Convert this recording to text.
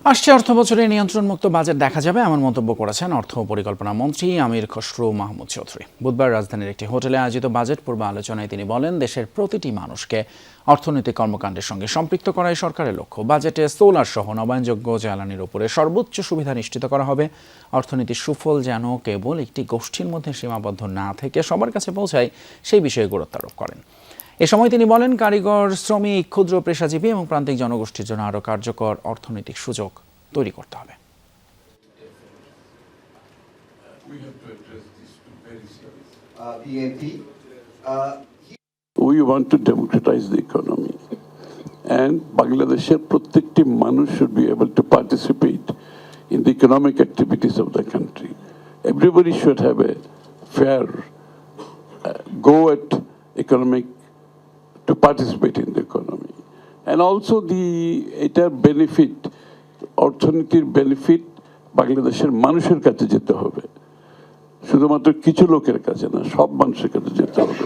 আসছে অর্থ বছরে নিয়ন্ত্রণমুক্ত বাজেট দেখা যাবে এমন মন্তব্য করেছেন অর্থ ও পরিকল্পনা মন্ত্রী আমির খসরু মাহমুদ চৌধুরী। বুধবার রাজধানীর একটি হোটেলে আয়োজিত বাজেট পূর্ব আলোচনায় তিনি বলেন, দেশের প্রতিটি মানুষকে অর্থনৈতিক কর্মকাণ্ডের সঙ্গে সম্পৃক্ত করাই সরকারের লক্ষ্য। বাজেটে সোলার সহ নবায়নযোগ্য জ্বালানির উপরে সর্বোচ্চ সুবিধা নিশ্চিত করা হবে। অর্থনীতির সুফল যেন কেবল একটি গোষ্ঠীর মধ্যে সীমাবদ্ধ না থেকে সবার কাছে পৌঁছায়, সেই বিষয়ে গুরুত্ব আরোপ করেন। এ সময় তিনি বলেন, কারিগর, শ্রমিক, ক্ষুদ্র পেশাজীবী এবং প্রান্তিক জনগোষ্ঠীর জন্য আরও কার্যকর অর্থনৈতিক সুযোগ তৈরি করতে হবে। We want to democratize the economy, and Bangladesh's প্রত্যেকটি মানুষ should be able to participate in the economic activities of the country. Everybody should have a fair go at economic to participate in the economy, and also এটার benefit, অর্থনীতির benefit বাংলাদেশের মানুষের কাছে যেতে হবে, শুধুমাত্র কিছু লোকের কাছে না, সব মানুষের কাছে যেতে হবে।